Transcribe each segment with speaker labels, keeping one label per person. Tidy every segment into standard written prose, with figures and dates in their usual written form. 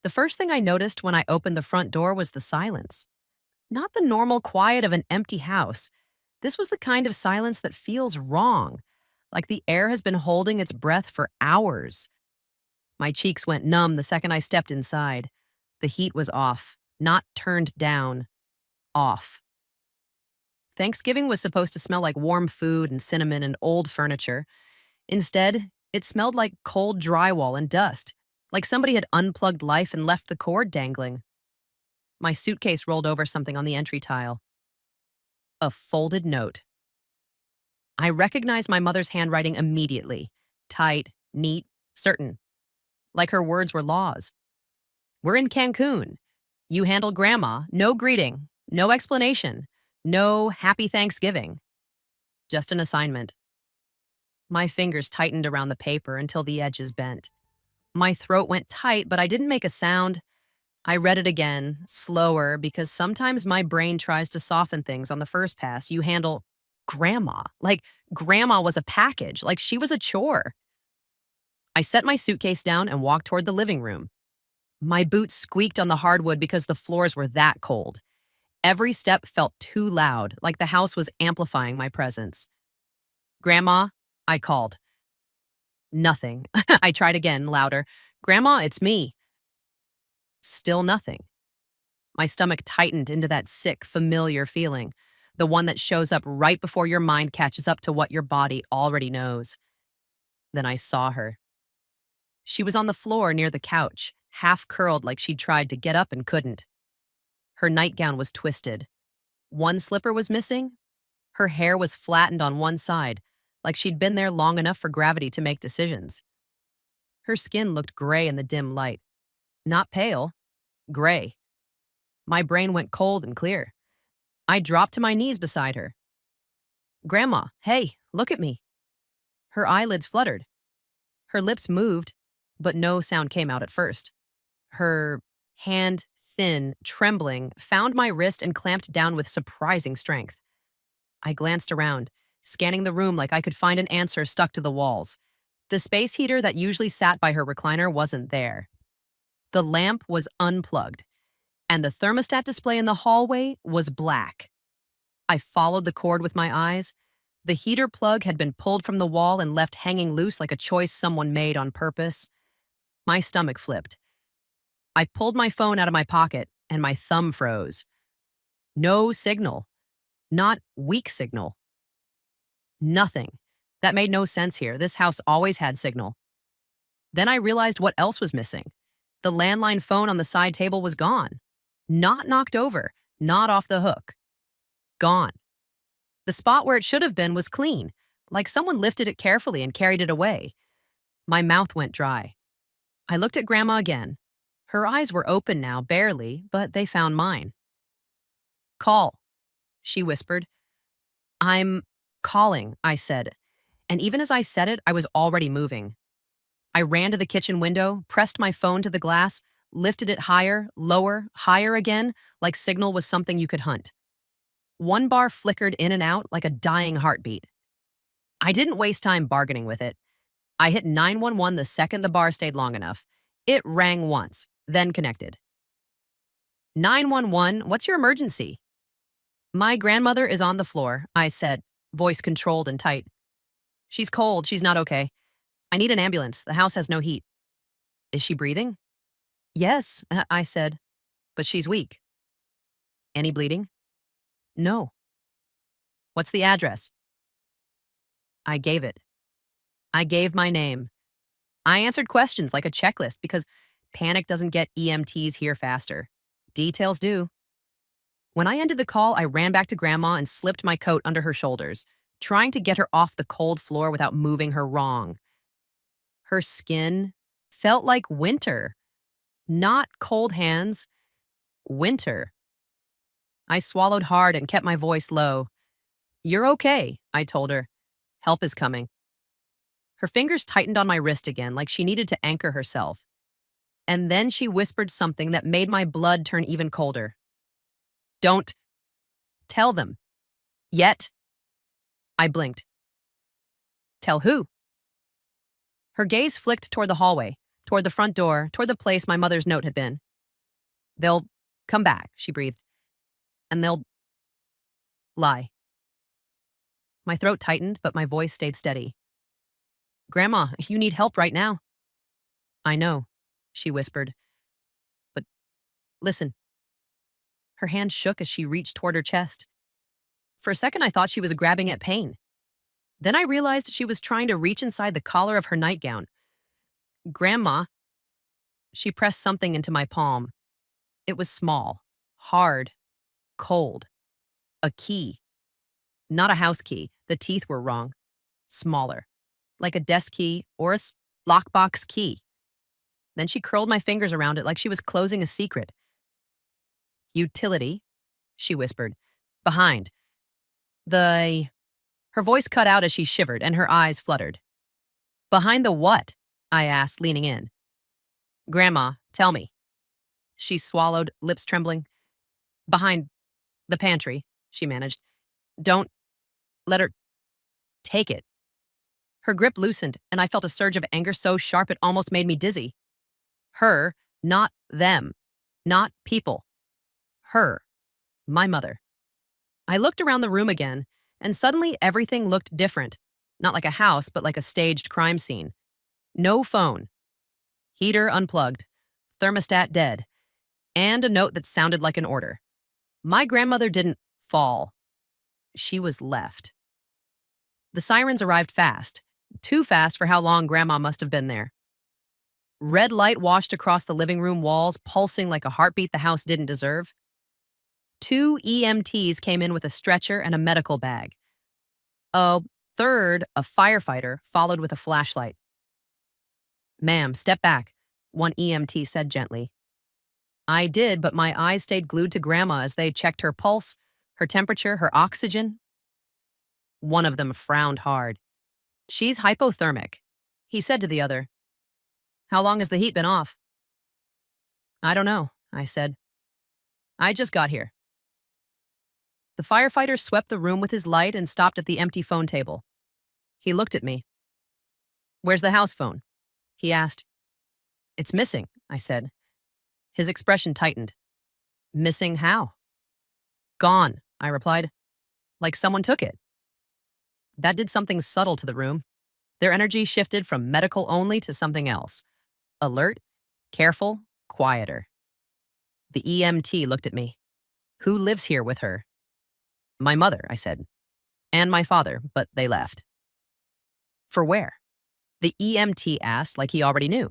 Speaker 1: The first thing I noticed when I opened the front door was the silence. Not the normal quiet of an empty house. This was the kind of silence that feels wrong, like the air has been holding its breath for hours. My cheeks went numb the second I stepped inside. The heat was off, not turned down, off. Thanksgiving was supposed to smell like warm food and cinnamon and old furniture. Instead, it smelled like cold drywall and dust, like somebody had unplugged life and left the cord dangling. My suitcase rolled over something on the entry tile. A folded note. I recognized my mother's handwriting immediately. Tight, neat, certain. Like her words were laws. We're in Cancun. You handle grandma. No greeting. No explanation. No happy Thanksgiving. Just an assignment. My fingers tightened around the paper until the edges bent. My throat went tight, but I didn't make a sound. I read it again, slower, because sometimes my brain tries to soften things on the first pass. You handle grandma. Like grandma was a package, like she was a chore. I set my suitcase down and walked toward the living room. My boots squeaked on the hardwood because the floors were that cold. Every step felt too loud, like the house was amplifying my presence. Grandma, I called. Nothing. I tried again, louder. Grandma, it's me. Still nothing. My stomach tightened into that sick, familiar feeling, the one that shows up right before your mind catches up to what your body already knows. Then I saw her. She was on the floor near the couch, half curled like she'd tried to get up and couldn't. Her nightgown was twisted. One slipper was missing. Her hair was flattened on one side, like she'd been there long enough for gravity to make decisions. Her skin looked gray in the dim light. Not pale, gray. My brain went cold and clear. I dropped to my knees beside her. Grandma, hey, look at me. Her eyelids fluttered. Her lips moved, but no sound came out at first. Her hand, thin, trembling, found my wrist and clamped down with surprising strength. I glanced around, scanning the room like I could find an answer stuck to the walls. The space heater that usually sat by her recliner wasn't there. The lamp was unplugged, and the thermostat display in the hallway was black. I followed the cord with my eyes. The heater plug had been pulled from the wall and left hanging loose like a choice someone made on purpose. My stomach flipped. I pulled my phone out of my pocket, and my thumb froze. No signal. Not weak signal. Nothing. That made no sense here. This house always had signal. Then I realized what else was missing. The landline phone on the side table was gone. Not knocked over, not off the hook. Gone. The spot where it should have been was clean, like someone lifted it carefully and carried it away. My mouth went dry. I looked at Grandma again. Her eyes were open now, barely, but they found mine. Call, she whispered. I'm calling, I said. And even as I said it, I was already moving. I ran to the kitchen window, pressed my phone to the glass, lifted it higher, lower, higher again, like signal was something you could hunt. One bar flickered in and out like a dying heartbeat. I didn't waste time bargaining with it. I hit 911 the second the bar stayed long enough. It rang once, then connected. 911, what's your emergency? My grandmother is on the floor, I said, voice controlled and tight. She's cold, she's not okay. I need an ambulance, the house has no heat. Is she breathing? Yes, I said, but she's weak. Any bleeding? No. What's the address? I gave it. I gave my name. I answered questions like a checklist because panic doesn't get EMTs here faster. Details do. When I ended the call, I ran back to Grandma and slipped my coat under her shoulders, trying to get her off the cold floor without moving her wrong. Her skin felt like winter. Not cold hands. Winter. I swallowed hard and kept my voice low. You're okay, I told her. Help is coming. Her fingers tightened on my wrist again, like she needed to anchor herself. And then she whispered something that made my blood turn even colder. Don't tell them. Yet. I blinked. Tell who? Her gaze flicked toward the hallway, toward the front door, toward the place my mother's note had been. They'll come back, she breathed, and they'll lie. My throat tightened, but my voice stayed steady. Grandma, you need help right now. I know, she whispered. But listen. Her hand shook as she reached toward her chest. For a second, I thought she was grabbing at pain. Then I realized she was trying to reach inside the collar of her nightgown. Grandma. She pressed something into my palm. It was small, hard, cold. A key. Not a house key. The teeth were wrong. Smaller. Like a desk key or a lockbox key. Then she curled my fingers around it like she was closing a secret. Utility, she whispered. Behind. Her voice cut out as she shivered and her eyes fluttered. Behind the what? I asked, leaning in. Grandma, tell me. She swallowed, lips trembling. Behind the pantry, she managed. Don't let her take it. Her grip loosened, and I felt a surge of anger so sharp it almost made me dizzy. Her, not them. Not people. Her. My mother. I looked around the room again, and suddenly everything looked different. Not like a house, but like a staged crime scene. No phone. Heater unplugged. Thermostat dead. And a note that sounded like an order. My grandmother didn't fall. She was left. The sirens arrived fast. Too fast for how long Grandma must have been there. Red light washed across the living room walls, pulsing like a heartbeat the house didn't deserve. 2 EMTs came in with a stretcher and a medical bag. A third, a firefighter, followed with a flashlight. Ma'am, step back, one EMT said gently. I did, but my eyes stayed glued to Grandma as they checked her pulse, her temperature, her oxygen. One of them frowned hard. She's hypothermic, he said to the other. How long has the heat been off? I don't know, I said. I just got here. The firefighter swept the room with his light and stopped at the empty phone table. He looked at me. Where's the house phone? He asked. It's missing, I said. His expression tightened. Missing how? Gone, I replied. Like someone took it. That did something subtle to the room. Their energy shifted from medical only to something else. Alert, careful, quieter. The EMT looked at me. Who lives here with her? My mother, I said. And my father, but they left. For where? The EMT asked like he already knew.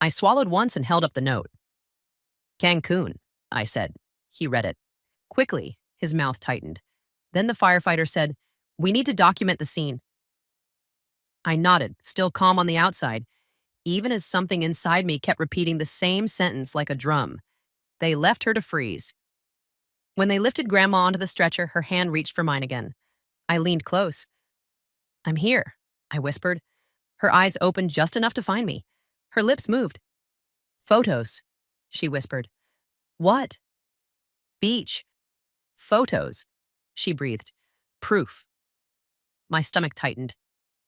Speaker 1: I swallowed once and held up the note. Cancun, I said. He read it. Quickly, his mouth tightened. Then the firefighter said, We need to document the scene. I nodded, still calm on the outside, even as something inside me kept repeating the same sentence like a drum. They left her to freeze. When they lifted Grandma onto the stretcher, her hand reached for mine again. I leaned close. I'm here, I whispered. Her eyes opened just enough to find me. Her lips moved. Photos, she whispered. What? Beach. Photos, she breathed. Proof. My stomach tightened.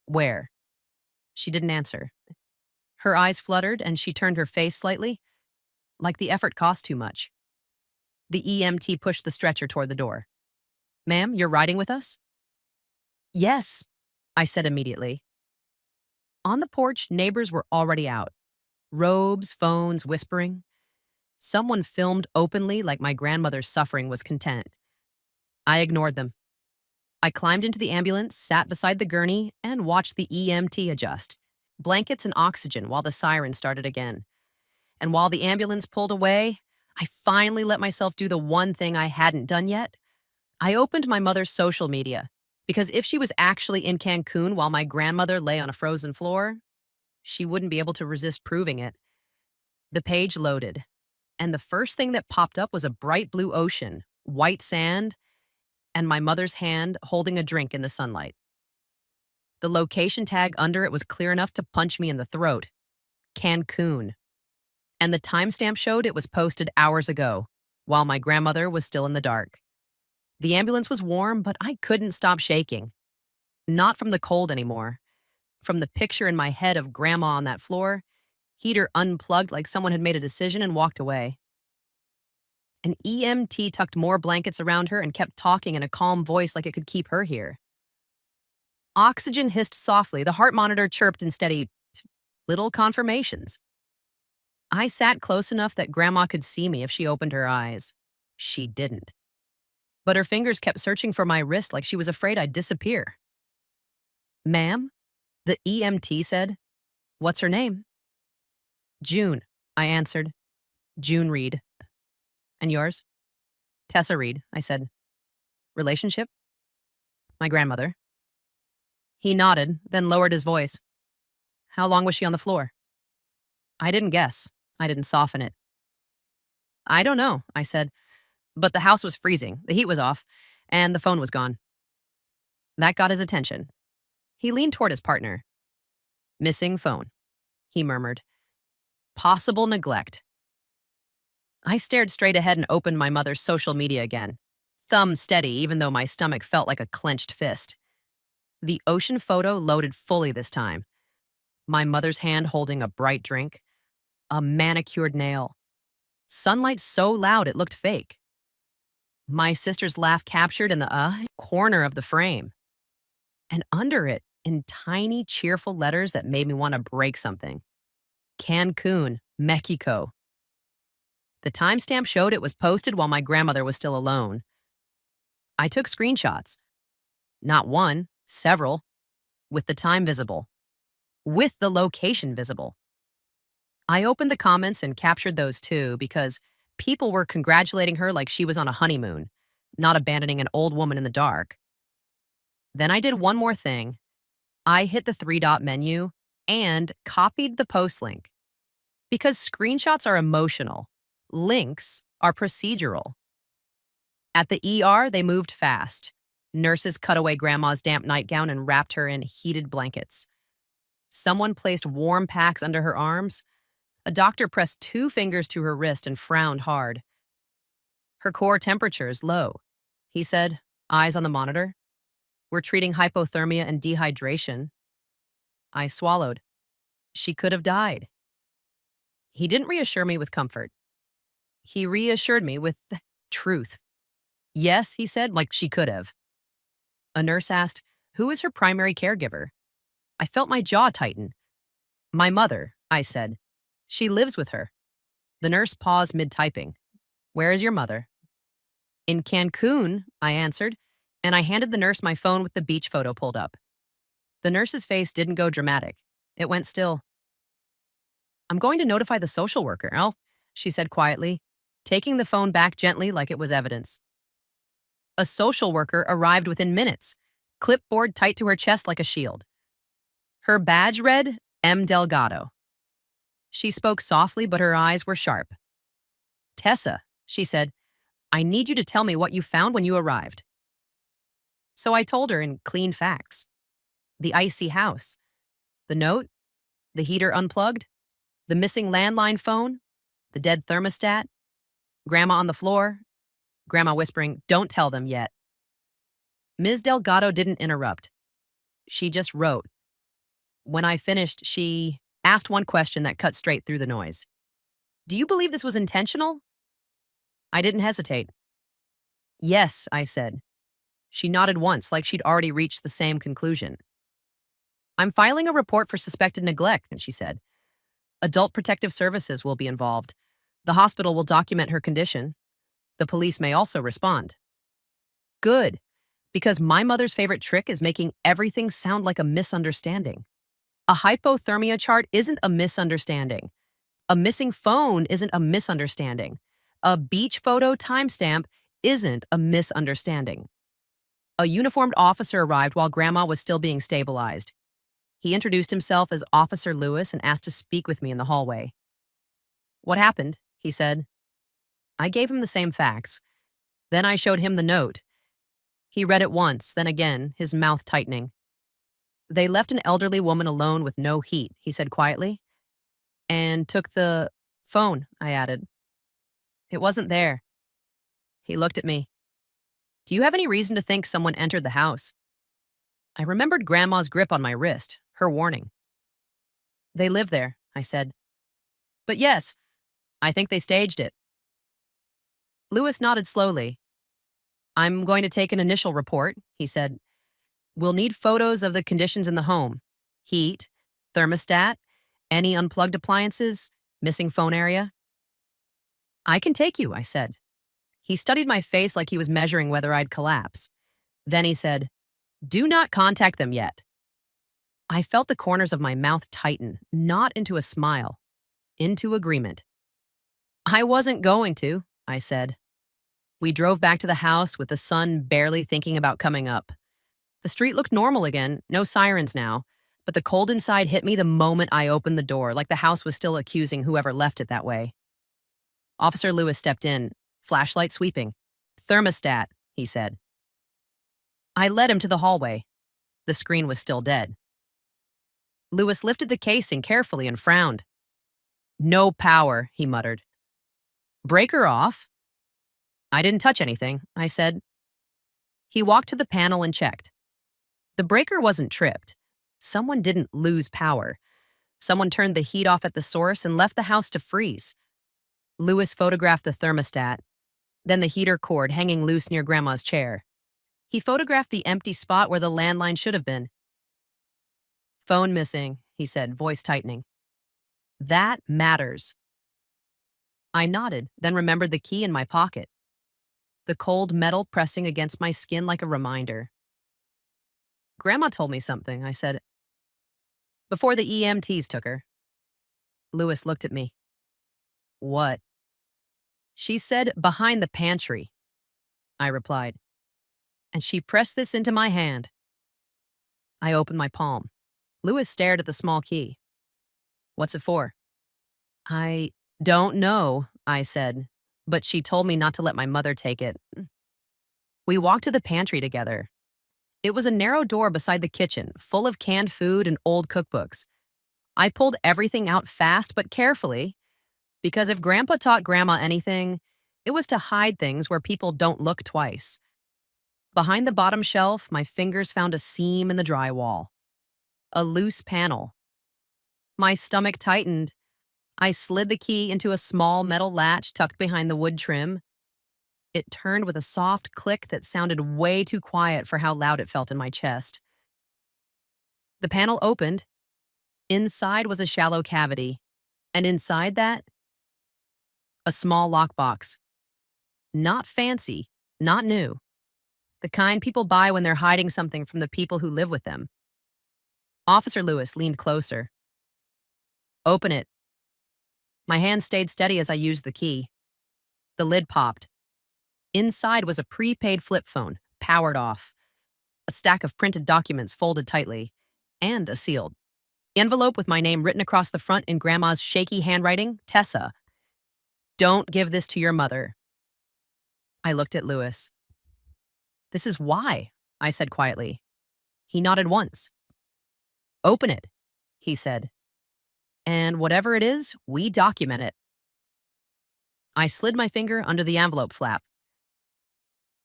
Speaker 1: Where? She didn't answer. Her eyes fluttered and she turned her face slightly, like the effort cost too much. The EMT pushed the stretcher toward the door. Ma'am, you're riding with us? Yes, I said immediately. On the porch, neighbors were already out. Robes, phones, whispering. Someone filmed openly like my grandmother's suffering was content. I ignored them. I climbed into the ambulance, sat beside the gurney, and watched the EMT adjust. Blankets and oxygen while the siren started again. And while the ambulance pulled away, I finally let myself do the one thing I hadn't done yet. I opened my mother's social media, because if she was actually in Cancun while my grandmother lay on a frozen floor, she wouldn't be able to resist proving it. The page loaded, and the first thing that popped up was a bright blue ocean, white sand, and my mother's hand holding a drink in the sunlight. The location tag under it was clear enough to punch me in the throat. Cancun. And the timestamp showed it was posted hours ago, while my grandmother was still in the dark. The ambulance was warm, but I couldn't stop shaking. Not from the cold anymore. From the picture in my head of Grandma on that floor, Heater unplugged like someone had made a decision and walked away. An EMT tucked more blankets around her and kept talking in a calm voice like it could keep her here. Oxygen hissed softly. The heart monitor chirped in steady little confirmations. I sat close enough that Grandma could see me if she opened her eyes. She didn't. But her fingers kept searching for my wrist like she was afraid I'd disappear. "Ma'am?" the EMT said. "What's her name?" "June," I answered. "June Reed." "And yours?" "Tessa Reed," I said. "Relationship?" "My grandmother." He nodded, then lowered his voice. "How long was she on the floor?" I didn't guess. I didn't soften it. "I don't know," I said, but the house was freezing, the heat was off, and the phone was gone. That got his attention. He leaned toward his partner. "Missing phone," he murmured. "Possible neglect." I stared straight ahead and opened my mother's social media again. Thumb steady, even though my stomach felt like a clenched fist. The ocean photo loaded fully this time. My mother's hand holding a bright drink. A manicured nail. Sunlight so loud it looked fake. My sister's laugh captured in the corner of the frame. And under it, in tiny, cheerful letters that made me want to break something. Cancun, Mexico. The timestamp showed it was posted while my grandmother was still alone. I took screenshots. Not one, several, with the time visible. With the location visible. I opened the comments and captured those too because people were congratulating her like she was on a honeymoon, not abandoning an old woman in the dark. Then I did one more thing. I hit the three-dot menu and copied the post link. Because screenshots are emotional, links are procedural. At the ER, they moved fast. Nurses cut away Grandma's damp nightgown and wrapped her in heated blankets. Someone placed warm packs under her arms. A doctor pressed 2 fingers to her wrist and frowned hard. Her core temperature is low. He said, eyes on the monitor. "We're treating hypothermia and dehydration." I swallowed. She could have died. He didn't reassure me with comfort. He reassured me with the truth. "Yes," he said, like she could have. A nurse asked, "Who is her primary caregiver?" I felt my jaw tighten. "My mother," I said. "She lives with her." The nurse paused mid-typing. "Where is your mother?" "In Cancun," I answered, and I handed the nurse my phone with the beach photo pulled up. The nurse's face didn't go dramatic. It went still. "I'm going to notify the social worker, she said quietly, taking the phone back gently like it was evidence. A social worker arrived within minutes, clipboard tight to her chest like a shield. Her badge read, M. Delgado. She spoke softly, but her eyes were sharp. "Tessa," she said, "I need you to tell me what you found when you arrived." So I told her in clean facts. The icy house. The note. The heater unplugged. The missing landline phone. The dead thermostat. Grandma on the floor. Grandma whispering, "Don't tell them yet." Ms. Delgado didn't interrupt. She just wrote. When I finished, she asked one question that cut straight through the noise. "Do you believe this was intentional?" I didn't hesitate. "Yes," I said. She nodded once, like she'd already reached the same conclusion. "I'm filing a report for suspected neglect," she said. "Adult Protective Services will be involved. The hospital will document her condition. The police may also respond." Good, because my mother's favorite trick is making everything sound like a misunderstanding. A hypothermia chart isn't a misunderstanding. A missing phone isn't a misunderstanding. A beach photo timestamp isn't a misunderstanding. A uniformed officer arrived while Grandma was still being stabilized. He introduced himself as Officer Lewis and asked to speak with me in the hallway. "What happened?" he said. I gave him the same facts. Then I showed him the note. He read it once, then again, his mouth tightening. "They left an elderly woman alone with no heat," he said quietly. "And took the phone," I added. "It wasn't there." He looked at me. "Do you have any reason to think someone entered the house?" I remembered Grandma's grip on my wrist, her warning. "They live there," I said. But yes, I think they staged it. Lewis nodded slowly. I'm going to take an initial report, he said. We'll need photos of the conditions in the home: heat, thermostat, any unplugged appliances, missing phone area. I can take you, I said. He studied my face like he was measuring whether I'd collapse. Then he said, do not contact them yet. I felt the corners of my mouth tighten, not into a smile, into agreement. I wasn't going to, I said. We drove back to the house with the sun barely thinking about coming up. The street looked normal again, no sirens now, but the cold inside hit me the moment I opened the door, like the house was still accusing whoever left it that way. Officer Lewis stepped in, flashlight sweeping. Thermostat, he said. I led him to the hallway. The screen was still dead. Lewis lifted the casing carefully and frowned. No power, he muttered. Breaker off? I didn't touch anything, I said. He walked to the panel and checked. The breaker wasn't tripped. Someone didn't lose power. Someone turned the heat off at the source and left the house to freeze. Lewis photographed the thermostat, then the heater cord hanging loose near Grandma's chair. He photographed the empty spot where the landline should have been. Phone missing, he said, voice tightening. That matters. I nodded, then remembered the key in my pocket. The cold metal pressing against my skin like a reminder. Grandma told me something, I said. Before the EMTs took her. Lewis looked at me. What? She said behind the pantry, I replied. And she pressed this into my hand. I opened my palm. Lewis stared at the small key. What's it for? I don't know, I said, but she told me not to let my mother take it. We walked to the pantry together. It was a narrow door beside the kitchen, full of canned food and old cookbooks. I pulled everything out fast but carefully, because if Grandpa taught Grandma anything, it was to hide things where people don't look twice. Behind the bottom shelf, my fingers found a seam in the drywall. A loose panel. My stomach tightened. I slid the key into a small metal latch tucked behind the wood trim. It turned with a soft click that sounded way too quiet for how loud it felt in my chest. The panel opened. Inside was a shallow cavity, and inside that, a small lockbox. Not fancy, not new. The kind people buy when they're hiding something from the people who live with them. Officer Lewis leaned closer. Open it. My hand stayed steady as I used the key. The lid popped. Inside was a prepaid flip phone, powered off, a stack of printed documents folded tightly, and a sealed envelope with my name written across the front in Grandma's shaky handwriting, Tessa. Don't give this to your mother. I looked at Lewis. This is why, I said quietly. He nodded once. Open it, he said. And whatever it is, we document it. I slid my finger under the envelope flap.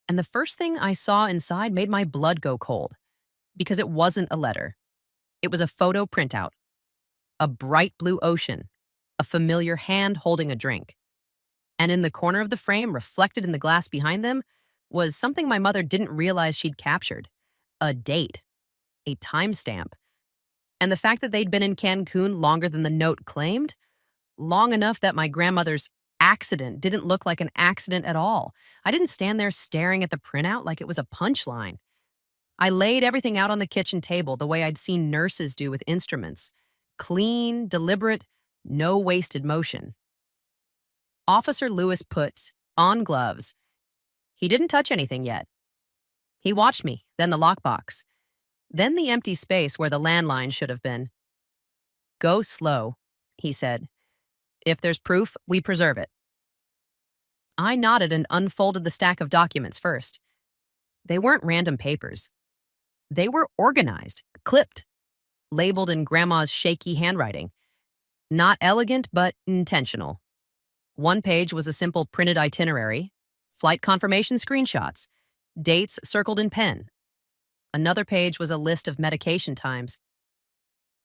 Speaker 1: And the first thing I saw inside made my blood go cold, because it wasn't a letter. It was a photo printout. A bright blue ocean, a familiar hand holding a drink. And in the corner of the frame, reflected in the glass behind them, was something my mother didn't realize she'd captured. A date. A timestamp. And the fact that they'd been in Cancun longer than the note claimed, long enough that my grandmother's accident didn't look like an accident at all. I didn't stand there staring at the printout like it was a punchline. I laid everything out on the kitchen table the way I'd seen nurses do with instruments. Clean, deliberate, no wasted motion. Officer Lewis put on gloves. He didn't touch anything yet. He watched me, then the lockbox, then the empty space where the landline should have been. Go slow, he said. If there's proof, we preserve it. I nodded and unfolded the stack of documents first. They weren't random papers. They were organized, clipped, labeled in Grandma's shaky handwriting. Not elegant, but intentional. One page was a simple printed itinerary, flight confirmation screenshots, dates circled in pen. Another page was a list of medication times.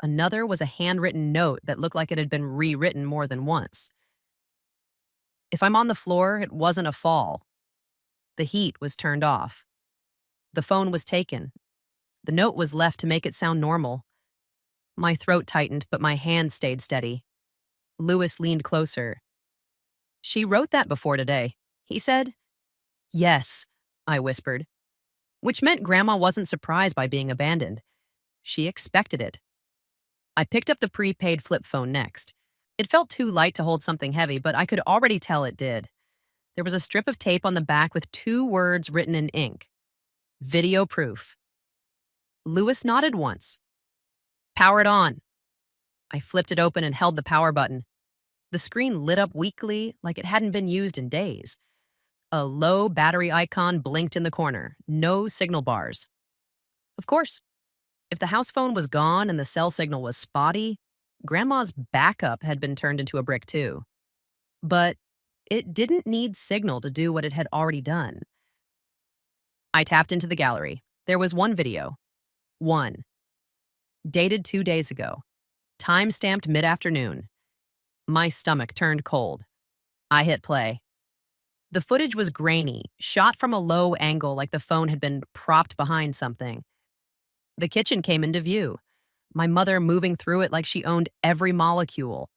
Speaker 1: Another was a handwritten note that looked like it had been rewritten more than once. If I'm on the floor, it wasn't a fall. The heat was turned off. The phone was taken. The note was left to make it sound normal. My throat tightened, but my hand stayed steady. Lewis leaned closer. "She wrote that before today," he said. "Yes," I whispered, which meant Grandma wasn't surprised by being abandoned. She expected it. I picked up the prepaid flip phone next. It felt too light to hold something heavy, but I could already tell it did. There was a strip of tape on the back with 2 words written in ink. Video proof. Lewis nodded once. "Power it on." I flipped it open and held the power button. The screen lit up weakly, like it hadn't been used in days. A low battery icon blinked in the corner. No signal bars. Of course, if the house phone was gone and the cell signal was spotty, Grandma's backup had been turned into a brick too. But it didn't need signal to do what it had already done. I tapped into the gallery. There was one video. One. Dated 2 days ago. Time-stamped mid-afternoon. My stomach turned cold. I hit play. The footage was grainy, shot from a low angle like the phone had been propped behind something. The kitchen came into view, my mother moving through it like she owned every molecule.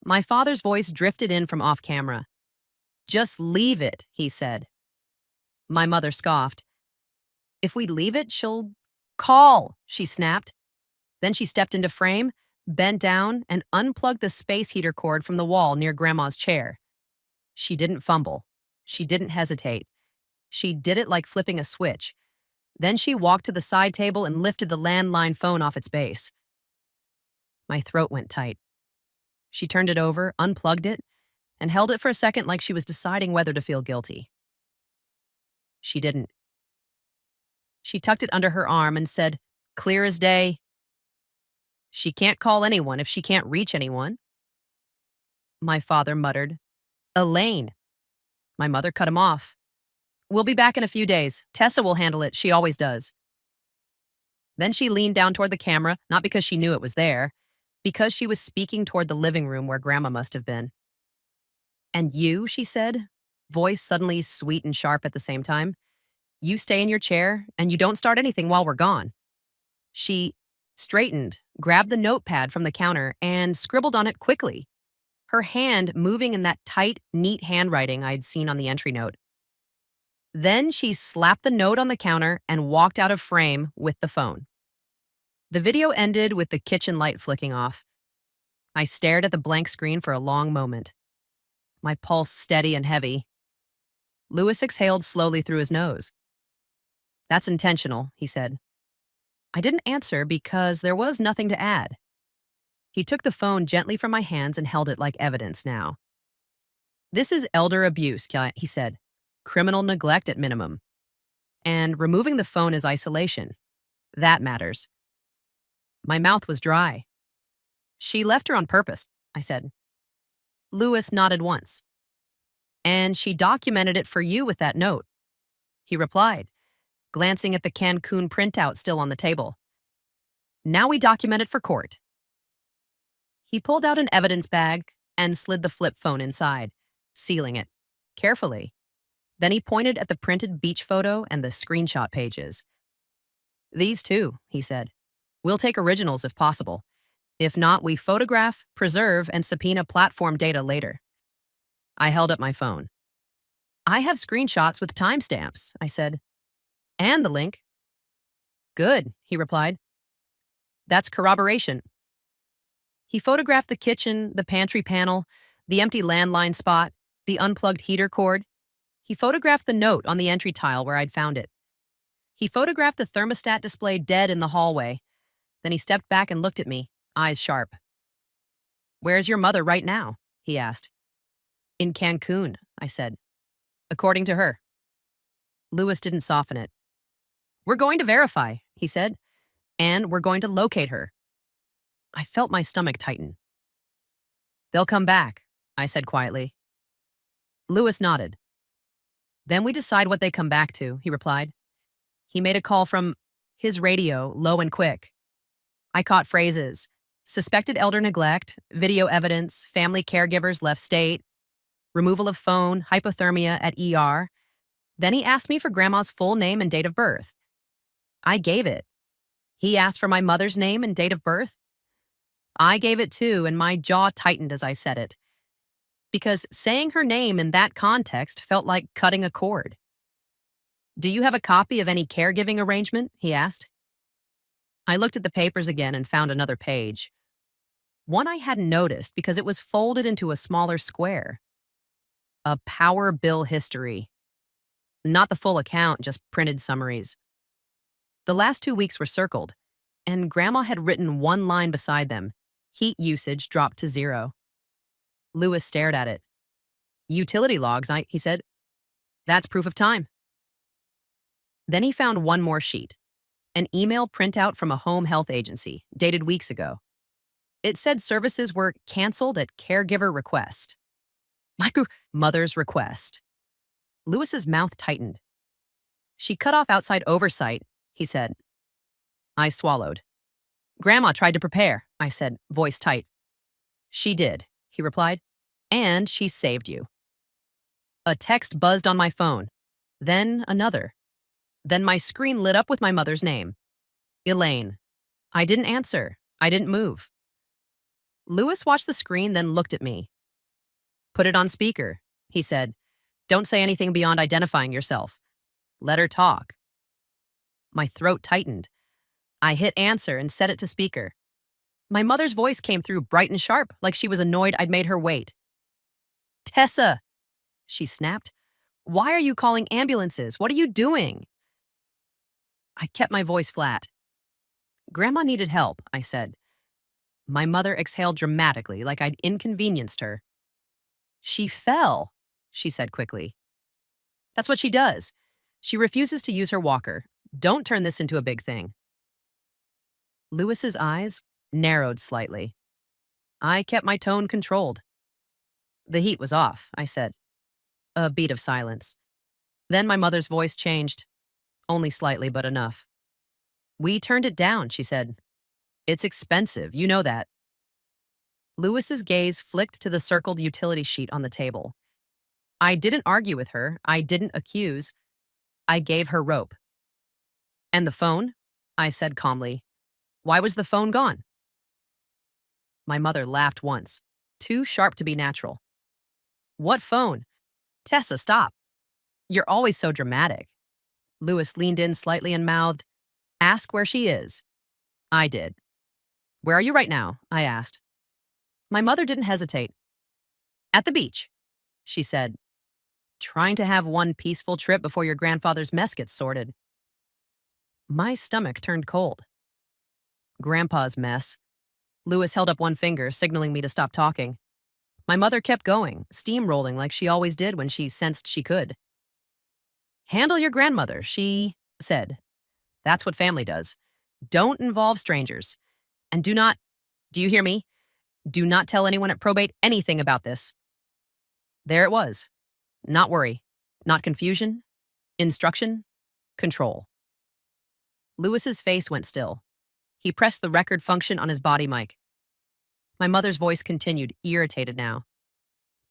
Speaker 1: My father's voice drifted in from off camera. "Just leave it," he said. My mother scoffed. "If we leave it, she'll call," she snapped. Then she stepped into frame, bent down, and unplugged the space heater cord from the wall near Grandma's chair. She didn't fumble. She didn't hesitate. She did it like flipping a switch. Then she walked to the side table and lifted the landline phone off its base. My throat went tight. She turned it over, unplugged it, and held it for a second like she was deciding whether to feel guilty. She didn't. She tucked it under her arm and said, clear as day, "She can't call anyone if she can't reach anyone." My father muttered, "Elaine." My mother cut him off. "We'll be back in a few days. Tessa will handle it. She always does." Then she leaned down toward the camera, not because she knew it was there, because she was speaking toward the living room where Grandma must have been. "And you," she said, voice suddenly sweet and sharp at the same time, "you stay in your chair and you don't start anything while we're gone." She straightened, grabbed the notepad from the counter, and scribbled on it quickly, her hand moving in that tight, neat handwriting I'd seen on the entry note. Then she slapped the note on the counter and walked out of frame with the phone. The video ended with the kitchen light flicking off. I stared at the blank screen for a long moment, my pulse steady and heavy. Lewis exhaled slowly through his nose. "That's intentional," he said. I didn't answer because there was nothing to add. He took the phone gently from my hands and held it like evidence now. "This is elder abuse," he said. "Criminal neglect at minimum. And removing the phone is isolation. That matters." My mouth was dry. "She left her on purpose," I said. Lewis nodded once. "And she documented it for you with that note," he replied, glancing at the Cancun printout still on the table. "Now we document it for court." He pulled out an evidence bag and slid the flip phone inside, sealing it carefully. Then he pointed at the printed beach photo and the screenshot pages. "These too," he said. "We'll take originals if possible. If not, we photograph, preserve, and subpoena platform data later." I held up my phone. "I have screenshots with timestamps," I said. "And the link." "Good," he replied. "That's corroboration." He photographed the kitchen, the pantry panel, the empty landline spot, the unplugged heater cord. He photographed the note on the entry tile where I'd found it. He photographed the thermostat display dead in the hallway. Then he stepped back and looked at me, eyes sharp. "Where's your mother right now?" he asked. "In Cancun," I said. "According to her." Lewis didn't soften it. "We're going to verify," he said, "and we're going to locate her." I felt my stomach tighten. "They'll come back," I said quietly. Lewis nodded. "Then we decide what they come back to," he replied. He made a call from his radio, low and quick. I caught phrases: suspected elder neglect, video evidence, family caregivers left state, removal of phone, hypothermia at ER. Then he asked me for Grandma's full name and date of birth. I gave it. He asked for my mother's name and date of birth. I gave it too, and my jaw tightened as I said it, because saying her name in that context felt like cutting a cord. Do you have a copy of any caregiving arrangement? He asked. I looked at the papers again and found another page. One I hadn't noticed because it was folded into a smaller square. A power bill history. Not the full account, just printed summaries. The last 2 weeks were circled, and Grandma had written one line beside them: heat usage dropped to 0. Lewis stared at it. Utility logs, he said. That's proof of time. Then he found one more sheet, an email printout from a home health agency, dated weeks ago. It said services were canceled at caregiver request. My mother's request. Lewis's mouth tightened. She cut off outside oversight, he said. I swallowed. Grandma tried to prepare, I said, voice tight. She did, he replied, and she saved you. A text buzzed on my phone, then another. Then my screen lit up with my mother's name. Elaine. I didn't answer. I didn't move. Lewis watched the screen, then looked at me. Put it on speaker, he said. Don't say anything beyond identifying yourself. Let her talk. My throat tightened. I hit answer and set it to speaker. My mother's voice came through bright and sharp, like she was annoyed I'd made her wait. Tessa, she snapped. Why are you calling ambulances? What are you doing? I kept my voice flat. Grandma needed help, I said. My mother exhaled dramatically, like I'd inconvenienced her. She fell, she said quickly. That's what she does. She refuses to use her walker. Don't turn this into a big thing. Lewis's eyes narrowed slightly. I kept my tone controlled. The heat was off, I said. A beat of silence. Then my mother's voice changed. Only slightly, but enough. We turned it down, she said. It's expensive, you know that. Lewis's gaze flicked to the circled utility sheet on the table. I didn't argue with her. I didn't accuse. I gave her rope. And the phone? I said calmly. Why was the phone gone? My mother laughed once, too sharp to be natural. What phone? Tessa, stop. You're always so dramatic. Lewis leaned in slightly and mouthed, Ask where she is. I did. Where are you right now? I asked. My mother didn't hesitate. At the beach, she said. Trying to have one peaceful trip before your grandfather's mess gets sorted. My stomach turned cold. Grandpa's mess. Lewis held up one finger, signaling me to stop talking. My mother kept going, steamrolling like she always did when she sensed she could. Handle your grandmother, she said. That's what family does. Don't involve strangers. And do you hear me? Do not tell anyone at probate anything about this. There it was. Not worry. Not confusion. Instruction. Control. Lewis's face went still. He pressed the record function on his body mic. My mother's voice continued, irritated now.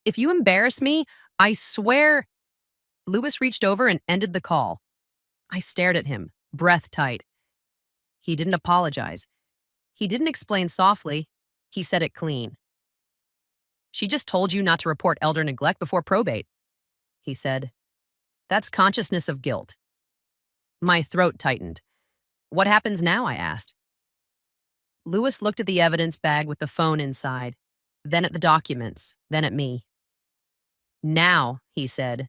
Speaker 1: If you embarrass me, I swear. Lewis reached over and ended the call. I stared at him, breath tight. He didn't apologize. He didn't explain softly. He said it clean. She just told you not to report elder neglect before probate, he said. That's consciousness of guilt. My throat tightened. What happens now? I asked. Lewis looked at the evidence bag with the phone inside, then at the documents, then at me. Now, he said,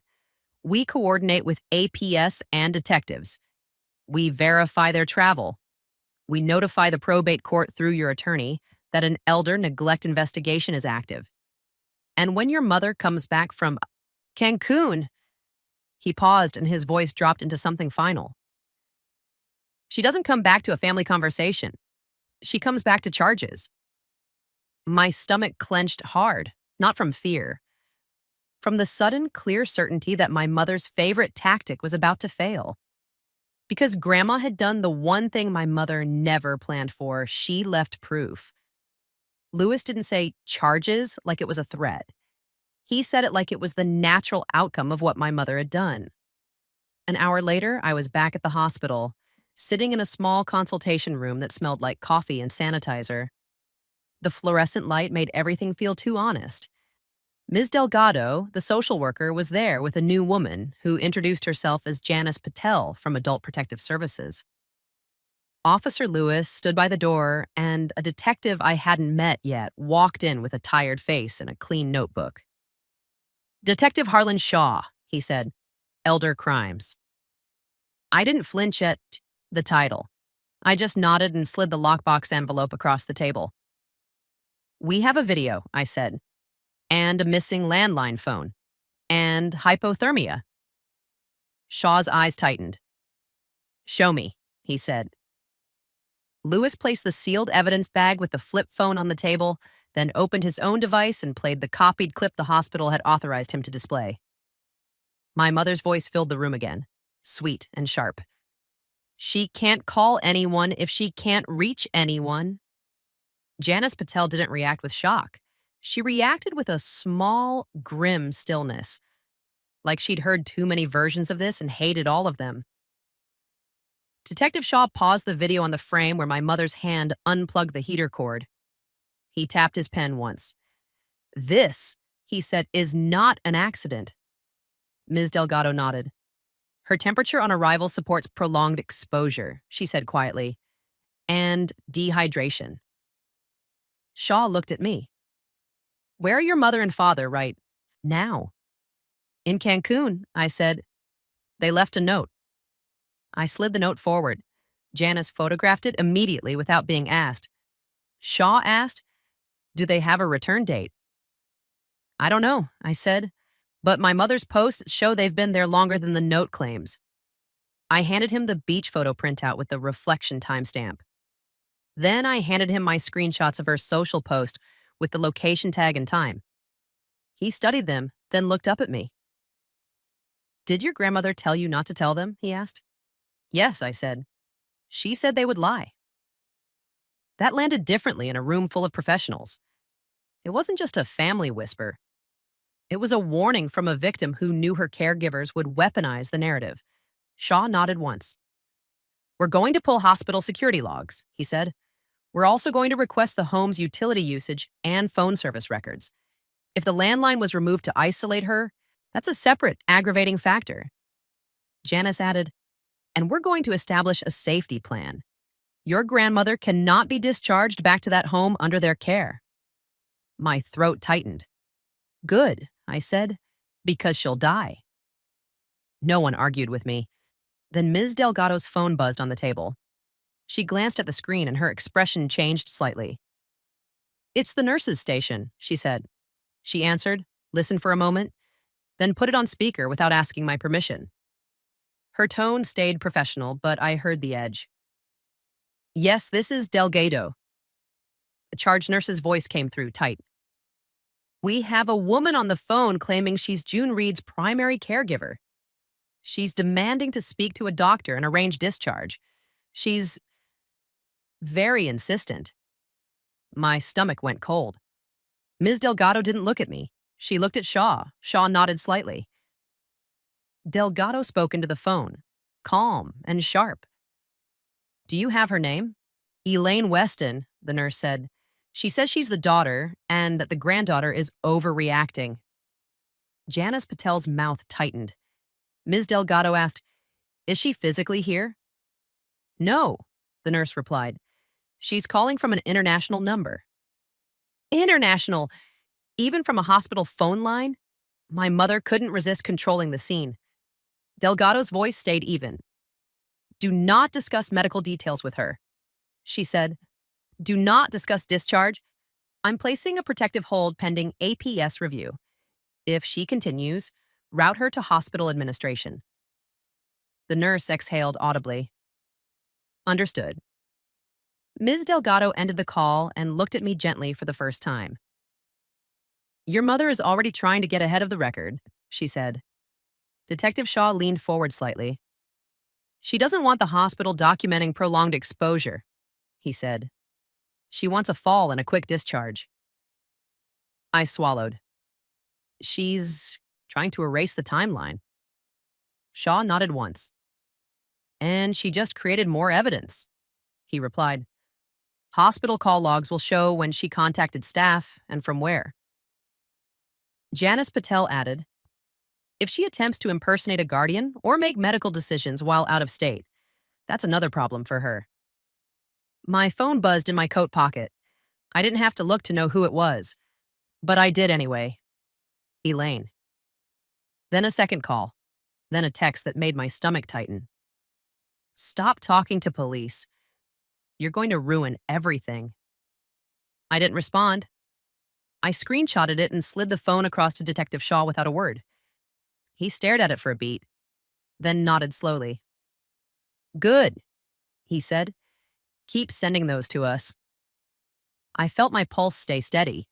Speaker 1: we coordinate with APS and detectives. We verify their travel. We notify the probate court through your attorney that an elder neglect investigation is active. And when your mother comes back from Cancun, he paused and his voice dropped into something final. She doesn't come back to a family conversation. She comes back to charges. My stomach clenched hard, not from fear, from the sudden, clear certainty that my mother's favorite tactic was about to fail. Because Grandma had done the one thing my mother never planned for. She left proof. Lewis didn't say charges like it was a threat. He said it like it was the natural outcome of what my mother had done. An hour later, I was back at the hospital, sitting in a small consultation room that smelled like coffee and sanitizer. The fluorescent light made everything feel too honest. Ms. Delgado, the social worker, was there with a new woman who introduced herself as Janice Patel from Adult Protective Services. Officer Lewis stood by the door, and a detective I hadn't met yet walked in with a tired face and a clean notebook. "Detective Harlan Shaw," he said, "Elder Crimes." I didn't flinch at the title. I just nodded and slid the lockbox envelope across the table. "We have a video," I said, "and a missing landline phone, and hypothermia." Shaw's eyes tightened. "Show me," he said. Lewis placed the sealed evidence bag with the flip phone on the table, then opened his own device and played the copied clip the hospital had authorized him to display. My mother's voice filled the room again, sweet and sharp. "She can't call anyone if she can't reach anyone." Janice Patel didn't react with shock. She reacted with a small, grim stillness, like she'd heard too many versions of this and hated all of them. Detective Shaw paused the video on the frame where my mother's hand unplugged the heater cord. He tapped his pen once. "This," he said, "is not an accident." Ms. Delgado nodded. "Her temperature on arrival supports prolonged exposure," she said quietly, "and dehydration." Shaw looked at me. "Where are your mother and father right now?" "In Cancun," I said. "They left a note." I slid the note forward. Janice photographed it immediately without being asked. Shaw asked, "Do they have a return date?" "I don't know," I said, "but my mother's posts show they've been there longer than the note claims." I handed him the beach photo printout with the reflection timestamp. Then I handed him my screenshots of her social post with the location tag and time. He studied them, then looked up at me. "Did your grandmother tell you not to tell them?" he asked. "Yes," I said. "She said they would lie." That landed differently in a room full of professionals. It wasn't just a family whisper. It was a warning from a victim who knew her caregivers would weaponize the narrative. Shaw nodded once. "We're going to pull hospital security logs," he said. "We're also going to request the home's utility usage and phone service records. If the landline was removed to isolate her, that's a separate aggravating factor." Janice added, "And we're going to establish a safety plan. Your grandmother cannot be discharged back to that home under their care." My throat tightened. "Good," I said, "because she'll die." No one argued with me. Then Ms. Delgado's phone buzzed on the table. She glanced at the screen and her expression changed slightly. "It's the nurse's station," she said. She answered, listened for a moment, then put it on speaker without asking my permission. Her tone stayed professional, but I heard the edge. "Yes, this is Delgado." The charge nurse's voice came through tight. "We have a woman on the phone claiming she's June Reed's primary caregiver. She's demanding to speak to a doctor and arrange discharge. She's very insistent." My stomach went cold. Ms. Delgado didn't look at me. She looked at Shaw. Shaw nodded slightly. Delgado spoke into the phone, calm and sharp. "Do you have her name?" "Elaine Weston," the nurse said. "She says she's the daughter and that the granddaughter is overreacting." Janice Patel's mouth tightened. Ms. Delgado asked, "Is she physically here?" "No," the nurse replied. "She's calling from an international number." International! Even from a hospital phone line? My mother couldn't resist controlling the scene. Delgado's voice stayed even. "Do not discuss medical details with her," she said. "Do not discuss discharge. I'm placing a protective hold pending APS review. If she continues, route her to hospital administration." The nurse exhaled audibly. "Understood." Ms. Delgado ended the call and looked at me gently for the first time. "Your mother is already trying to get ahead of the record," she said. Detective Shaw leaned forward slightly. She doesn't want the hospital documenting prolonged exposure, he said. She wants a fall and a quick discharge. I swallowed. She's trying to erase the timeline. Shaw nodded once. And she just created more evidence, he replied. Hospital call logs will show when she contacted staff and from where. Janice Patel added, if she attempts to impersonate a guardian or make medical decisions while out of state, that's another problem for her. My phone buzzed in my coat pocket. I didn't have to look to know who it was, but I did anyway. Elaine. Then a second call, then a text that made my stomach tighten. Stop talking to police. You're going to ruin everything. I didn't respond. I screenshotted it and slid the phone across to Detective Shaw without a word. He stared at it for a beat, then nodded slowly. Good, he said. Keep sending those to us. I felt my pulse stay steady,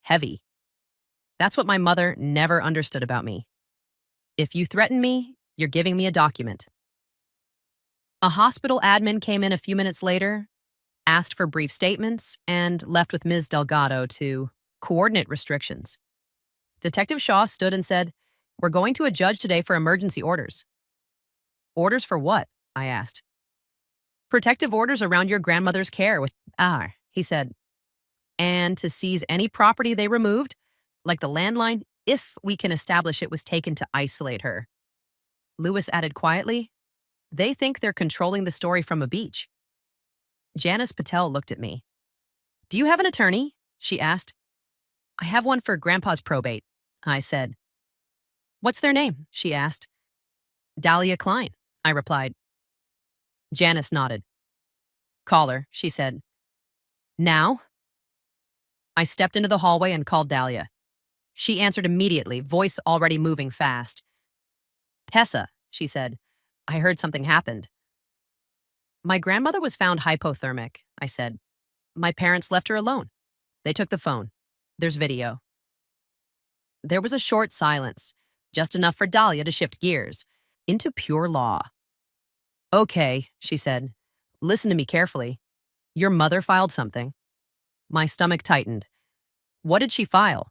Speaker 1: heavy. That's what my mother never understood about me. If you threaten me, you're giving me a document. A hospital admin came in a few minutes later, asked for brief statements, and left with Ms. Delgado to coordinate restrictions. Detective Shaw stood and said, we're going to a judge today for emergency orders. Orders for what? I asked. Protective orders around your grandmother's care. He said. And to seize any property they removed, like the landline, if we can establish it was taken to isolate her. Lewis added quietly, they think they're controlling the story from a beach. Janice Patel looked at me. Do you have an attorney? She asked. I have one for Grandpa's probate, I said. What's their name? She asked. Dahlia Klein, I replied. Janice nodded. Call her, she said. Now? I stepped into the hallway and called Dahlia. She answered immediately, voice already moving fast. Tessa, she said, I heard something happened. My grandmother was found hypothermic, I said. My parents left her alone. They took the phone. There's video. There was a short silence, just enough for Dahlia to shift gears into pure law. Okay, she said. Listen to me carefully. Your mother filed something. My stomach tightened. What did she file?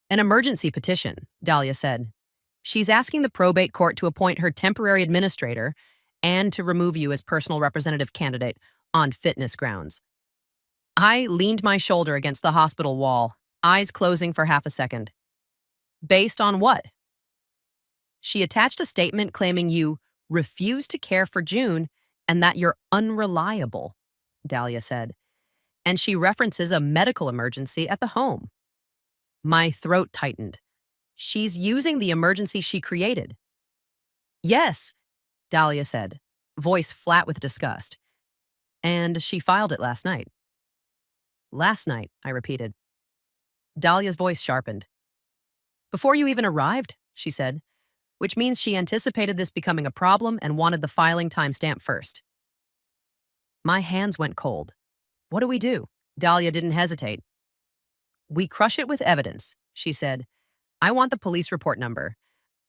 Speaker 1: An emergency petition, Dahlia said. She's asking the probate court to appoint her temporary administrator and to remove you as personal representative candidate on fitness grounds. I leaned my shoulder against the hospital wall, eyes closing for half a second. Based on what? She attached a statement claiming you refuse to care for June and that you're unreliable, Dahlia said. And she references a medical emergency at the home. My throat tightened. She's using the emergency she created. Yes, Dahlia said, voice flat with disgust. And she filed it last night. Last night, I repeated. Dahlia's voice sharpened. Before you even arrived, she said, which means she anticipated this becoming a problem and wanted the filing timestamp first. My hands went cold. What do we do? Dahlia didn't hesitate. We crush it with evidence, she said. I want the police report number.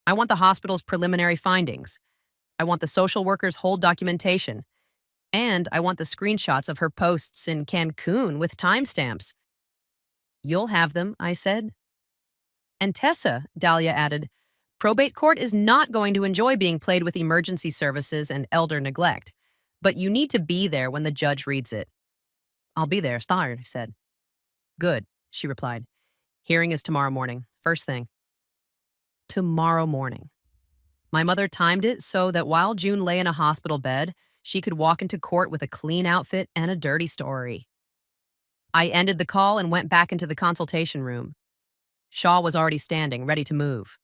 Speaker 1: I want the hospital's preliminary findings. I want the social worker's whole documentation. And I want the screenshots of her posts in Cancun with timestamps. You'll have them, I said. And Tessa, Dahlia added, probate court is not going to enjoy being played with emergency services and elder neglect, but you need to be there when the judge reads it. I'll be there, Star, I said. Good, she replied. Hearing is tomorrow morning, first thing. Tomorrow morning. My mother timed it so that while June lay in a hospital bed, she could walk into court with a clean outfit and a dirty story. I ended the call and went back into the consultation room. Shaw was already standing, ready to move.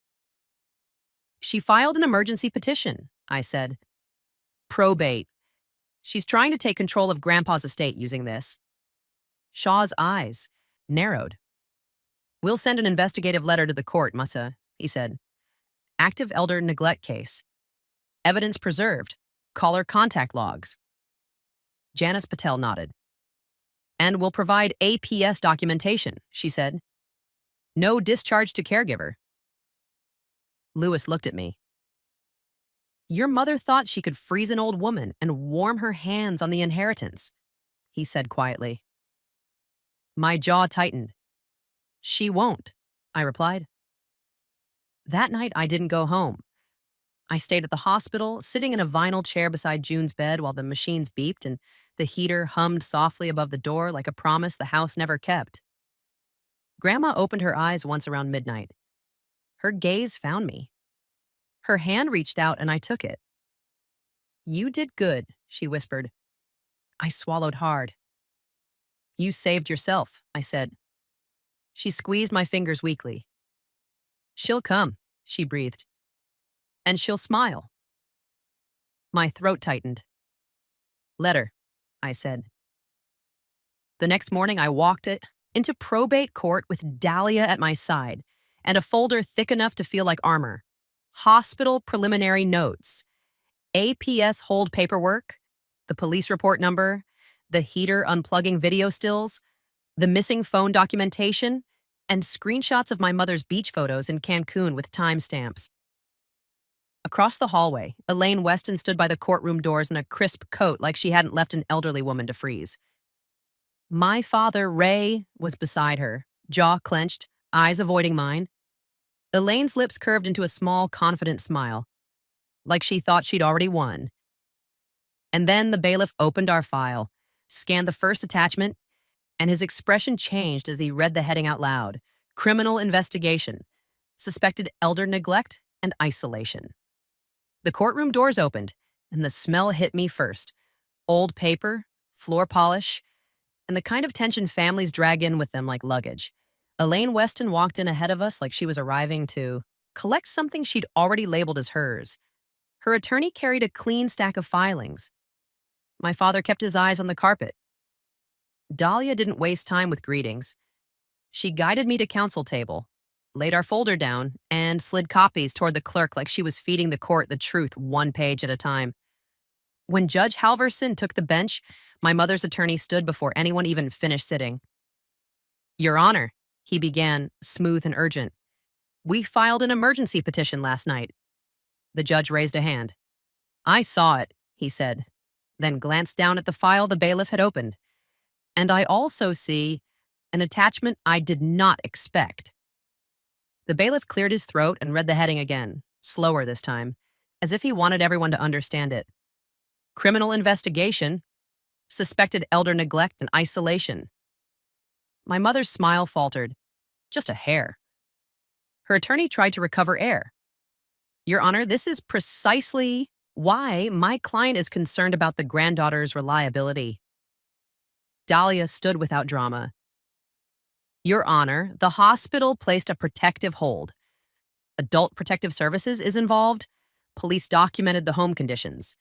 Speaker 1: She filed an emergency petition, I said. Probate. She's trying to take control of Grandpa's estate using this. Shaw's eyes narrowed. We'll send an investigative letter to the court, Massa, he said. Active elder neglect case. Evidence preserved. Caller contact logs. Janice Patel nodded. And we'll provide APS documentation, she said. No discharge to caregiver. Lewis looked at me. Your mother thought she could freeze an old woman and warm her hands on the inheritance, he said quietly. My jaw tightened. She won't, I replied. That night, I didn't go home. I stayed at the hospital, sitting in a vinyl chair beside June's bed while the machines beeped and the heater hummed softly above the door like a promise the house never kept. Grandma opened her eyes once around midnight. Her gaze found me. Her hand reached out and I took it. You did good, she whispered. I swallowed hard. You saved yourself, I said. She squeezed my fingers weakly. She'll come, she breathed. And she'll smile. My throat tightened. Let her, I said. The next morning, I walked it into probate court with Dahlia at my side and a folder thick enough to feel like armor. Hospital preliminary notes, APS hold paperwork, the police report number, the heater unplugging video stills, the missing phone documentation, and screenshots of my mother's beach photos in Cancun with timestamps. Across the hallway, Elaine Weston stood by the courtroom doors in a crisp coat like she hadn't left an elderly woman to freeze. My father, Ray, was beside her, jaw clenched, eyes avoiding mine. Elaine's lips curved into a small, confident smile, like she thought she'd already won. And then the bailiff opened our file, scanned the first attachment, and his expression changed as he read the heading out loud. Criminal investigation, suspected elder neglect and isolation. The courtroom doors opened, and the smell hit me first. Old paper, floor polish, and the kind of tension families drag in with them like luggage. Elaine Weston walked in ahead of us like she was arriving to collect something she'd already labeled as hers. Her attorney carried a clean stack of filings. My father kept his eyes on the carpet. Dahlia didn't waste time with greetings. She guided me to counsel table, laid our folder down, and slid copies toward the clerk like she was feeding the court the truth one page at a time. When Judge Halverson took the bench, my mother's attorney stood before anyone even finished sitting. Your Honor, he began, smooth and urgent. We filed an emergency petition last night. The judge raised a hand. I saw it, he said, then glanced down at the file the bailiff had opened. And I also see an attachment I did not expect. The bailiff cleared his throat and read the heading again, slower this time, as if he wanted everyone to understand it. Criminal investigation, suspected elder neglect and isolation. My mother's smile faltered, just a hair. Her attorney tried to recover air. Your Honor, this is precisely why my client is concerned about the granddaughter's reliability. Dahlia stood without drama. Your Honor, the hospital placed a protective hold. Adult Protective Services is involved. Police documented the home conditions.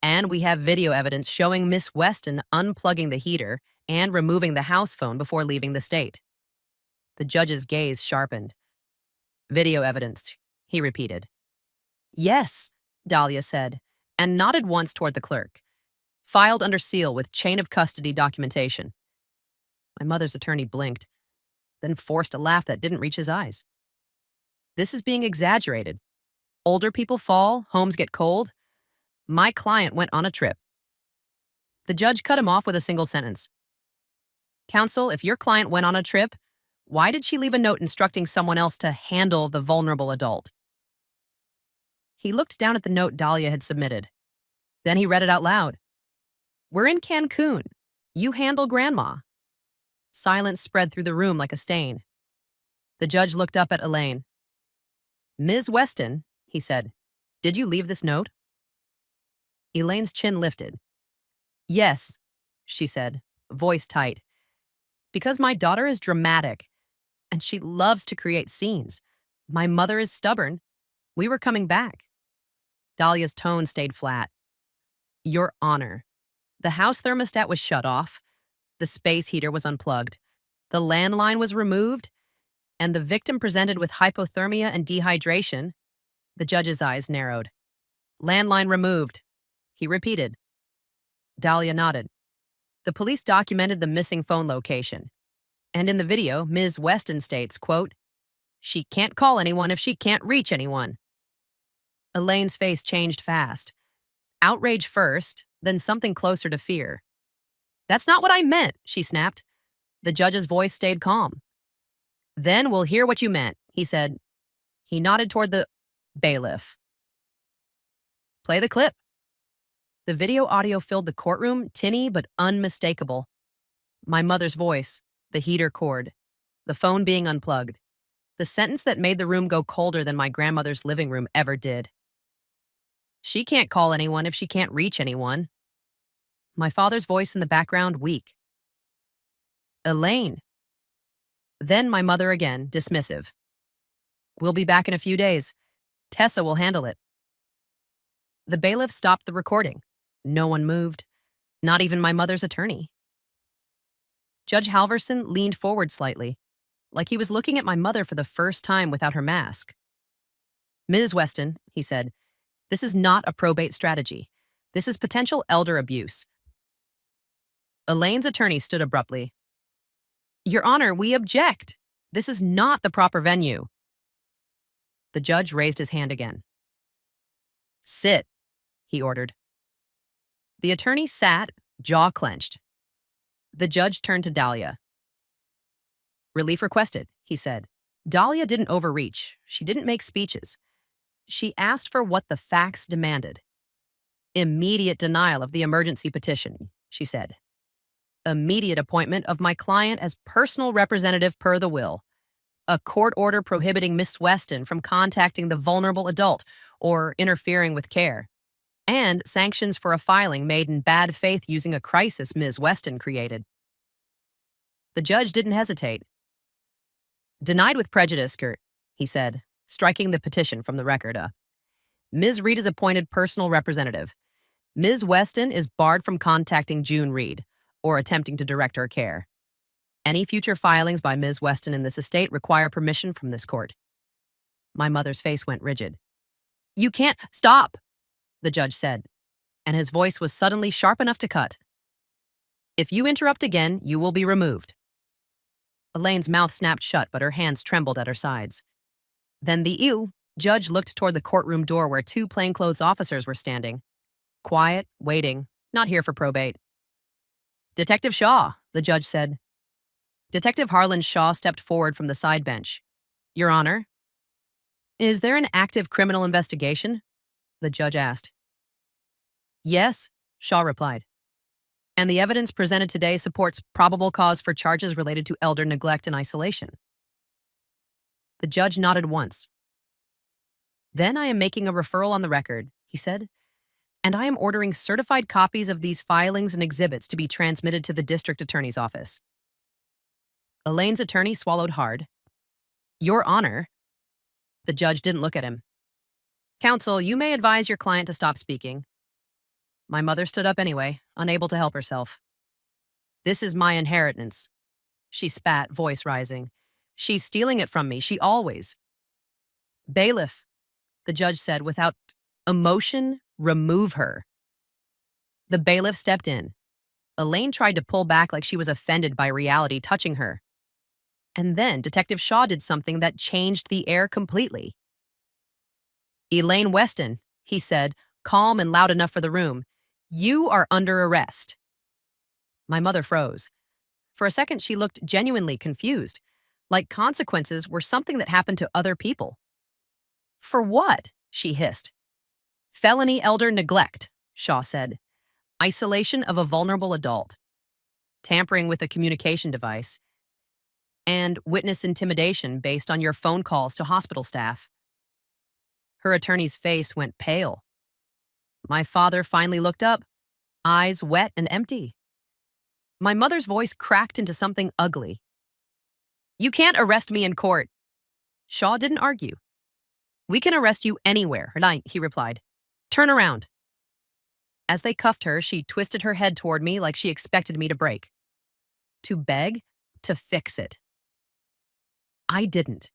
Speaker 1: And we have video evidence showing Miss Weston unplugging the heater and removing the house phone before leaving the state. The judge's gaze sharpened. Video evidence, he repeated. Yes, Dahlia said, and nodded once toward the clerk. Filed under seal with chain of custody documentation. My mother's attorney blinked, then forced a laugh that didn't reach his eyes. This is being exaggerated. Older people fall, homes get cold. My client went on a trip. The judge cut him off with a single sentence. Counsel, if your client went on a trip, why did she leave a note instructing someone else to handle the vulnerable adult? He looked down at the note Dahlia had submitted. Then he read it out loud. We're in Cancun. You handle Grandma. Silence spread through the room like a stain. The judge looked up at Elaine. Ms. Weston, he said, did you leave this note? Elaine's chin lifted. Yes, she said, voice tight. Because my daughter is dramatic, and she loves to create scenes. My mother is stubborn. We were coming back. Dahlia's tone stayed flat. Your Honor, the house thermostat was shut off. The space heater was unplugged. The landline was removed, and the victim presented with hypothermia and dehydration. The judge's eyes narrowed. Landline removed, he repeated. Dahlia nodded. The police documented the missing phone location. And in the video, Ms. Weston states, quote, she can't call anyone if she can't reach anyone. Elaine's face changed fast. Outrage first, then something closer to fear. That's not what I meant, she snapped. The judge's voice stayed calm. Then we'll hear what you meant, he said. He nodded toward the bailiff. Play the clip. The video audio filled the courtroom, tinny but unmistakable. My mother's voice, the heater cord, the phone being unplugged, the sentence that made the room go colder than my grandmother's living room ever did. She can't call anyone if she can't reach anyone. My father's voice in the background, weak. Elaine. Then my mother again, dismissive. We'll be back in a few days. Tessa will handle it. The bailiff stopped the recording. No one moved, not even my mother's attorney. Judge Halverson leaned forward slightly, like he was looking at my mother for the first time without her mask. Ms. Weston, he said, this is not a probate strategy. This is potential elder abuse. Elaine's attorney stood abruptly. Your Honor, we object. This is not the proper venue. The judge raised his hand again. Sit, he ordered. The attorney sat, jaw clenched. The judge turned to Dahlia. Relief requested, he said. Dahlia didn't overreach. She didn't make speeches. She asked for what the facts demanded. Immediate denial of the emergency petition, she said. Immediate appointment of my client as personal representative per the will. A court order prohibiting Miss Weston from contacting the vulnerable adult or interfering with care. And sanctions for a filing made in bad faith using a crisis Ms. Weston created. The judge didn't hesitate. Denied with prejudice, he said, striking the petition from the record. Ms. Reed is appointed personal representative. Ms. Weston is barred from contacting June Reed or attempting to direct her care. Any future filings by Ms. Weston in this estate require permission from this court. My mother's face went rigid. You can't stop, the judge said, and his voice was suddenly sharp enough to cut. If you interrupt again, you will be removed. Elaine's mouth snapped shut, but her hands trembled at her sides. Then the judge looked toward the courtroom door where two plainclothes officers were standing. Quiet, waiting, not here for probate. Detective Shaw, the judge said. Detective Harlan Shaw stepped forward from the side bench. Your Honor. Is there an active criminal investigation? The judge asked. Yes, Shaw replied. And the evidence presented today supports probable cause for charges related to elder neglect and isolation. The judge nodded once. Then I am making a referral on the record, he said, and I am ordering certified copies of these filings and exhibits to be transmitted to the district attorney's office. Elaine's attorney swallowed hard. Your Honor. The judge didn't look at him. Counsel, you may advise your client to stop speaking. My mother stood up anyway, unable to help herself. This is my inheritance. She spat, voice rising. She's stealing it from me. She always. Bailiff, the judge said without emotion, remove her. The bailiff stepped in. Elaine tried to pull back like she was offended by reality touching her. And then Detective Shaw did something that changed the air completely. Elaine Weston, he said, calm and loud enough for the room. You are under arrest. My mother froze. For a second, she looked genuinely confused, like consequences were something that happened to other people. For what? She hissed. Felony elder neglect, Shaw said. Isolation of a vulnerable adult. Tampering with a communication device. And witness intimidation based on your phone calls to hospital staff. Her attorney's face went pale. My father finally looked up, eyes wet and empty. My mother's voice cracked into something ugly. You can't arrest me in court. Shaw didn't argue. We can arrest you anywhere, he replied. Turn around. As they cuffed her, she twisted her head toward me like she expected me to break. To beg, to fix it. I didn't.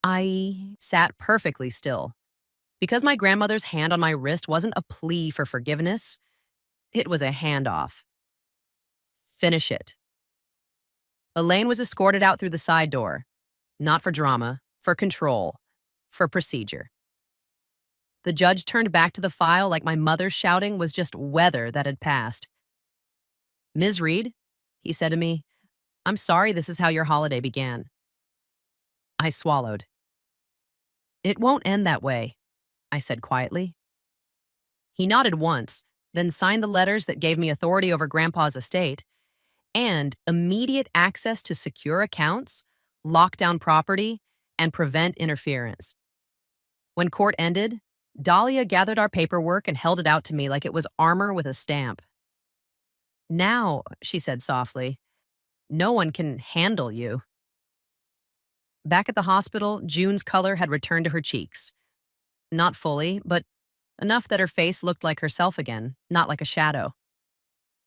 Speaker 1: I sat perfectly still. Because my grandmother's hand on my wrist wasn't a plea for forgiveness, it was a handoff. Finish it. Elaine was escorted out through the side door. Not for drama, for control, for procedure. The judge turned back to the file like my mother's shouting was just weather that had passed. "Ms. Reed," he said to me, "I'm sorry this is how your holiday began." I swallowed. "It won't end that way," I said quietly. He nodded once, then signed the letters that gave me authority over Grandpa's estate and immediate access to secure accounts, lock down property, and prevent interference. When court ended, Dahlia gathered our paperwork and held it out to me like it was armor with a stamp. "Now," she said softly, "no one can handle you." Back at the hospital, June's color had returned to her cheeks. Not fully, but enough that her face looked like herself again, not like a shadow.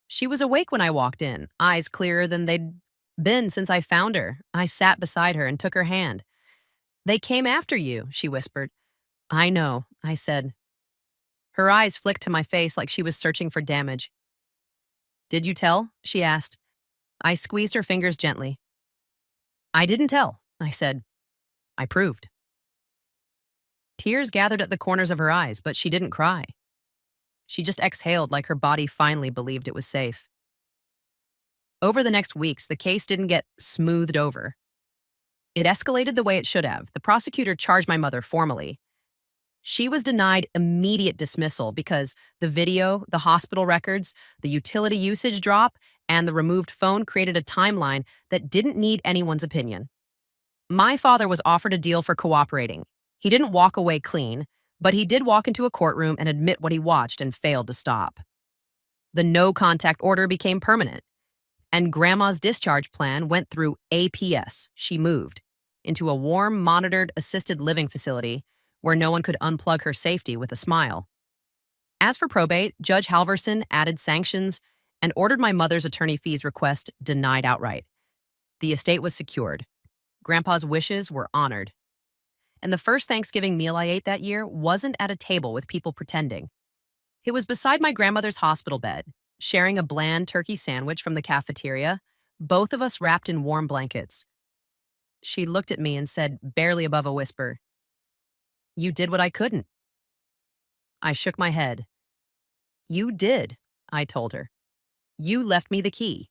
Speaker 1: She was awake when I walked in, eyes clearer than they'd been since I found her. I sat beside her and took her hand. "They came after you," she whispered. "I know," I said. Her eyes flicked to my face like she was searching for damage. "Did you tell?" she asked. I squeezed her fingers gently. "I didn't tell," I said. "I proved." Tears gathered at the corners of her eyes, but she didn't cry. She just exhaled like her body finally believed it was safe. Over the next weeks, the case didn't get smoothed over. It escalated the way it should have. The prosecutor charged my mother formally. She was denied immediate dismissal because the video, the hospital records, the utility usage drop, and the removed phone created a timeline that didn't need anyone's opinion. My father was offered a deal for cooperating. He didn't walk away clean, but he did walk into a courtroom and admit what he watched and failed to stop. The no contact order became permanent, and Grandma's discharge plan went through APS. She moved into a warm, monitored, assisted living facility where no one could unplug her safety with a smile. As for probate, Judge Halverson added sanctions and ordered my mother's attorney fees request denied outright. The estate was secured. Grandpa's wishes were honored. And the first Thanksgiving meal I ate that year wasn't at a table with people pretending. It was beside my grandmother's hospital bed, sharing a bland turkey sandwich from the cafeteria, both of us wrapped in warm blankets. She looked at me and said, barely above a whisper, "You did what I couldn't." I shook my head. "You did," I told her. "You left me the key."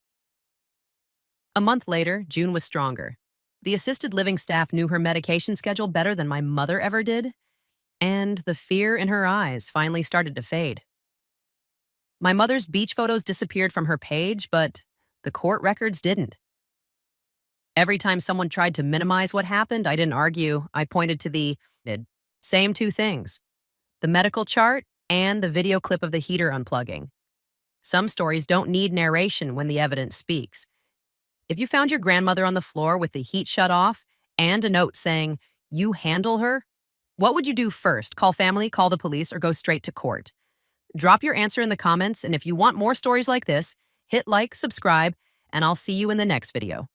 Speaker 1: A month later, June was stronger. The assisted living staff knew her medication schedule better than my mother ever did, and the fear in her eyes finally started to fade. My mother's beach photos disappeared from her page, but the court records didn't. Every time someone tried to minimize what happened, I didn't argue. I pointed to the same two things, the medical chart and the video clip of the heater unplugging. Some stories don't need narration when the evidence speaks. If you found your grandmother on the floor with the heat shut off and a note saying, "You handle her," what would you do first? Call family, call the police, or go straight to court? Drop your answer in the comments, and if you want more stories like this, hit like, subscribe, and I'll see you in the next video.